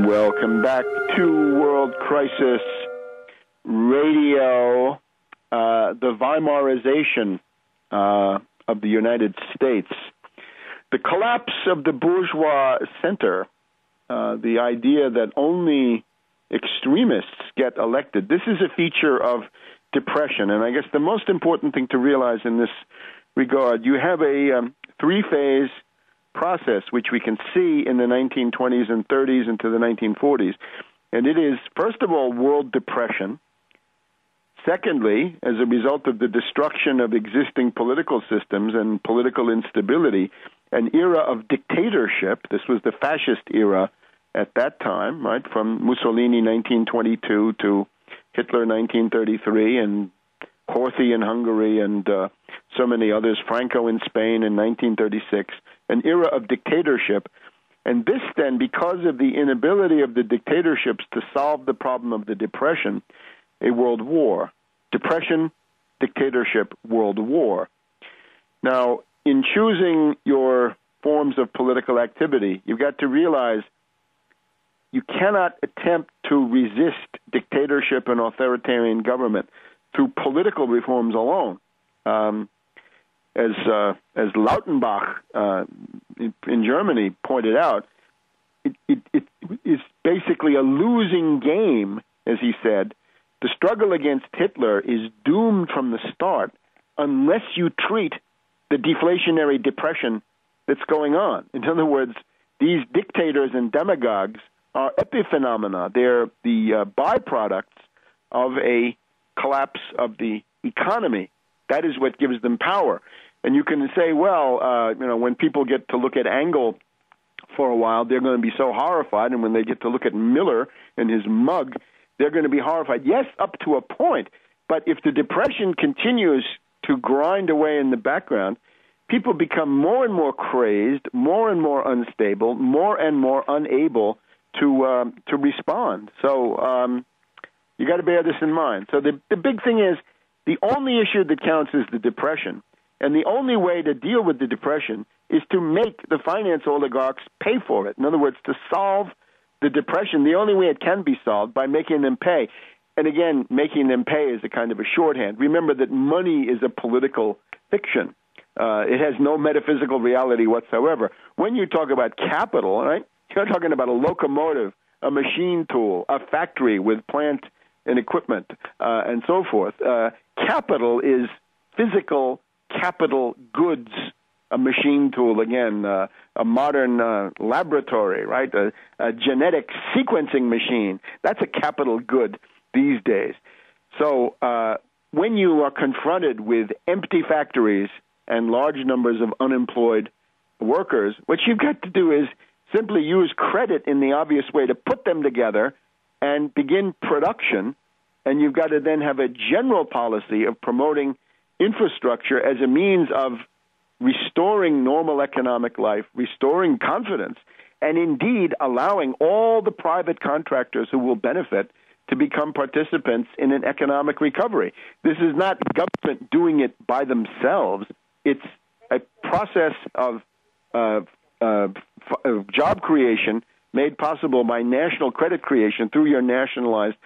Welcome back to World Crisis Radio, the Weimarization of the United States. The collapse of the bourgeois center, the idea that only extremists get elected. This is a feature of depression, and I guess the most important thing to realize in this regard, you have a three-phase process which we can see in the 1920s and 30s into the 1940s. And it is, first of all, world depression. Secondly, as a result of the destruction of existing political systems and political instability, an era of dictatorship. This was the fascist era at that time, right, from Mussolini 1922 to Hitler 1933 and Horthy in Hungary and so many others, Franco in Spain in 1936, an era of dictatorship. And this then, because of the inability of the dictatorships to solve the problem of the depression, a world war. Depression, dictatorship, world war. Now, in choosing your forms of political activity, you've got to realize you cannot attempt to resist dictatorship and authoritarian government through political reforms alone. As Lautenbach in Germany pointed out, it is basically a losing game, as he said. The struggle against Hitler is doomed from the start unless you treat the deflationary depression that's going on. In other words, these dictators and demagogues are epiphenomena. They're the byproducts of a collapse of the economy. That is what gives them power. And you can say, well, when people get to look at Engel for a while, they're going to be so horrified. And when they get to look at Miller and his mug, they're going to be horrified. Yes, up to a point. But if the depression continues to grind away in the background, people become more and more crazed, more and more unstable, more and more unable to respond. So you got to bear this in mind. So the big thing is the only issue that counts is the depression. And the only way to deal with the depression is to make the finance oligarchs pay for it. In other words, to solve the depression, the only way it can be solved by making them pay. And again, making them pay is a kind of a shorthand. Remember that money is a political fiction. It has no metaphysical reality whatsoever. When you talk about capital, right, you're talking about a locomotive, a machine tool, a factory with plant and equipment, and so forth. Capital is physical capital goods, a machine tool, again, a modern laboratory, right, a genetic sequencing machine. That's a capital good these days. So when you are confronted with empty factories and large numbers of unemployed workers, what you've got to do is simply use credit in the obvious way to put them together and begin production, and you've got to then have a general policy of promoting infrastructure as a means of restoring normal economic life, restoring confidence, and indeed allowing all the private contractors who will benefit to become participants in an economic recovery. This is not government doing it by themselves. It's a process of job creation made possible by national credit creation through your nationalized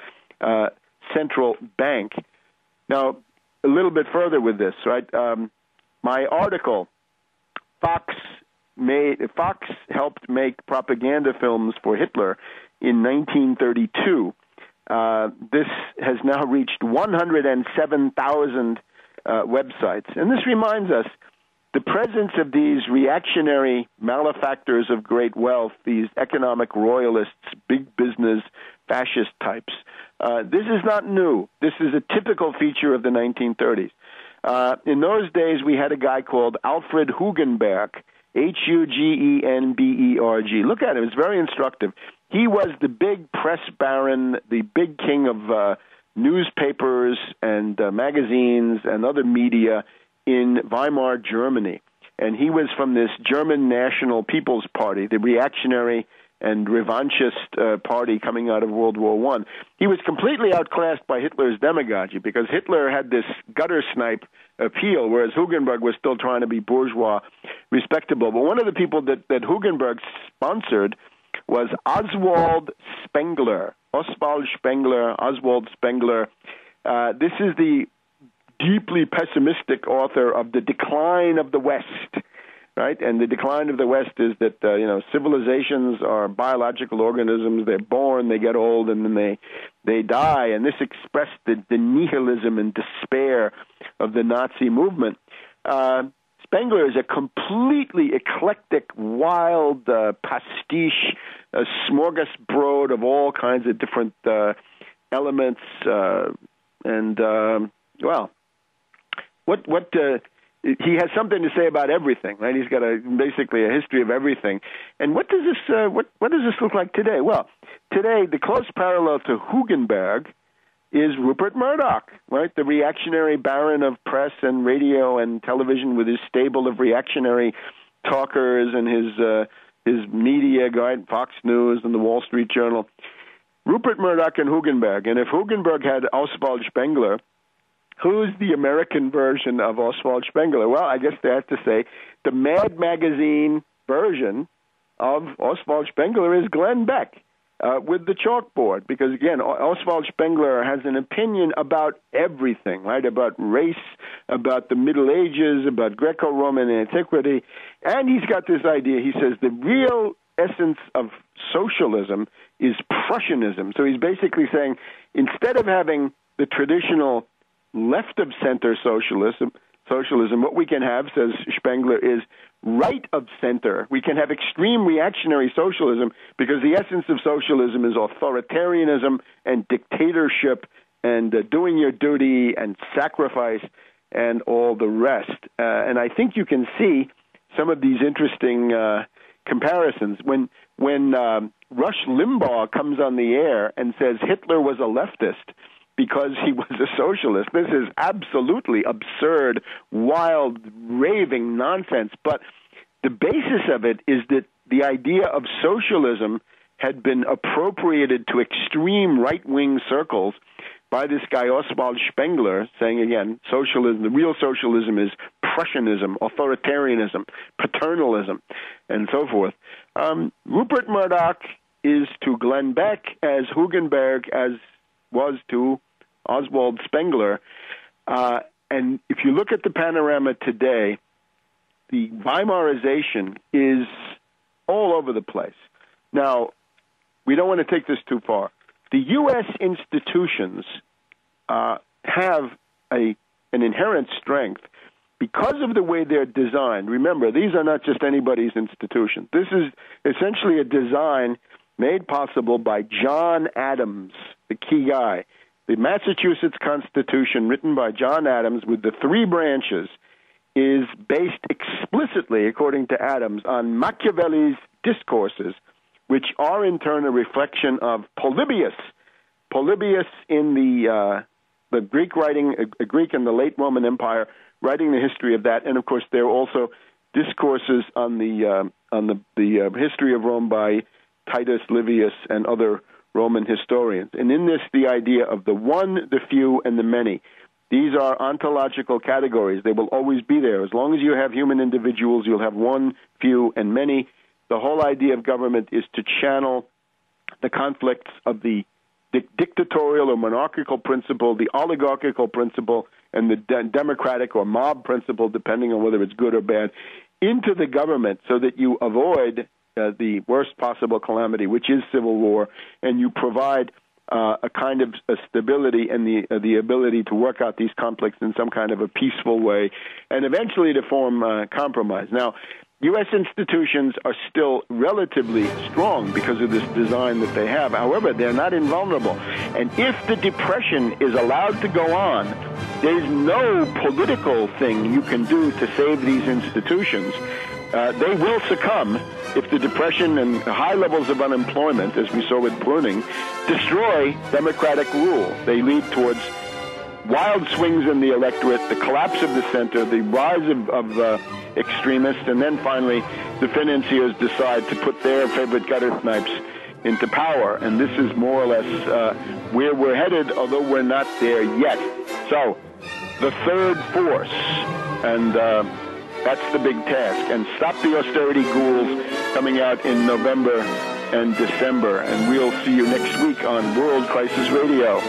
central bank. Now, a little bit further with this, right? My article, Fox helped make propaganda films for Hitler in 1932. This has now reached 107,000 websites. And this reminds us the presence of these reactionary malefactors of great wealth, these economic royalists, big business, fascist types. This is not new. This is a typical feature of the 1930s. In those days, we had a guy called Alfred Hugenberg, Hugenberg. Look at him. It's very instructive. He was the big press baron, the big king of newspapers and magazines and other media in Weimar, Germany. And he was from this German National People's Party, the reactionary and revanchist party coming out of World War I. He was completely outclassed by Hitler's demagogy because Hitler had this gutter snipe appeal, whereas Hugenberg was still trying to be bourgeois respectable. But one of the people that Hugenberg sponsored was Oswald Spengler. Oswald Spengler. This is the deeply pessimistic author of The Decline of the West, right? And the decline of the West is that, civilizations are biological organisms. They're born, they get old, and then they die. And this expressed the nihilism and despair of the Nazi movement. Spengler is a completely eclectic, wild pastiche, a smorgasbord of all kinds of different elements. He has something to say about everything, right? He's got basically a history of everything. And what does this look like today? Well, today the close parallel to Hugenberg is Rupert Murdoch, right? The reactionary baron of press and radio and television with his stable of reactionary talkers and his media guide, Fox News and the Wall Street Journal. Rupert Murdoch and Hugenberg. And if Hugenberg had Oswald Spengler, who's the American version of Oswald Spengler? Well, I guess they have to say the Mad Magazine version of Oswald Spengler is Glenn Beck with the chalkboard. Because, again, Oswald Spengler has an opinion about everything, right? About race, about the Middle Ages, about Greco-Roman antiquity. And he's got this idea. He says the real essence of socialism is Prussianism. So he's basically saying instead of having the traditional left-of-center socialism, what we can have, says Spengler, is right-of-center. We can have extreme reactionary socialism because the essence of socialism is authoritarianism and dictatorship and doing your duty and sacrifice and all the rest. And I think you can see some of these interesting comparisons. When Rush Limbaugh comes on the air and says Hitler was a leftist because he was a socialist, this is absolutely absurd, wild, raving nonsense. But the basis of it is that the idea of socialism had been appropriated to extreme right-wing circles by this guy Oswald Spengler, saying, again, socialism, the real socialism is Prussianism, authoritarianism, paternalism, and so forth. Rupert Murdoch is to Glenn Beck as Hugenberg as was to Oswald Spengler. And if you look at the panorama today, the Weimarization is all over the place. Now, we don't want to take this too far. The U.S. institutions have an inherent strength because of the way they're designed. Remember, these are not just anybody's institutions. This is essentially a design made possible by John Adams, the key guy. The Massachusetts Constitution, written by John Adams with the three branches, is based explicitly, according to Adams, on Machiavelli's discourses, which are in turn a reflection of Polybius. Polybius in the Greek writing, a Greek in the late Roman Empire, writing the history of that, and of course there are also discourses on the history of Rome by Titus Livius and other Roman historians. And in this, the idea of the one, the few, and the many. These are ontological categories. They will always be there. As long as you have human individuals, you'll have one, few, and many. The whole idea of government is to channel the conflicts of the dictatorial or monarchical principle, the oligarchical principle, and the democratic or mob principle, depending on whether it's good or bad, into the government so that you avoid the worst possible calamity, which is civil war, and you provide a kind of a stability and the ability to work out these conflicts in some kind of a peaceful way, and eventually to form compromise. Now, U.S. institutions are still relatively strong because of this design that they have. However, they're not invulnerable. And if the Depression is allowed to go on, there's no political thing you can do to save these institutions. They will succumb if the Depression and high levels of unemployment, as we saw with pruning, destroy democratic rule. They lead towards wild swings in the electorate, the collapse of the center, the rise of extremists, and then finally the financiers decide to put their favorite gutter snipes into power. And this is more or less where we're headed, although we're not there yet. So, the third force, and that's the big task. And stop the austerity ghouls coming out in November and December. And we'll see you next week on World Crisis Radio.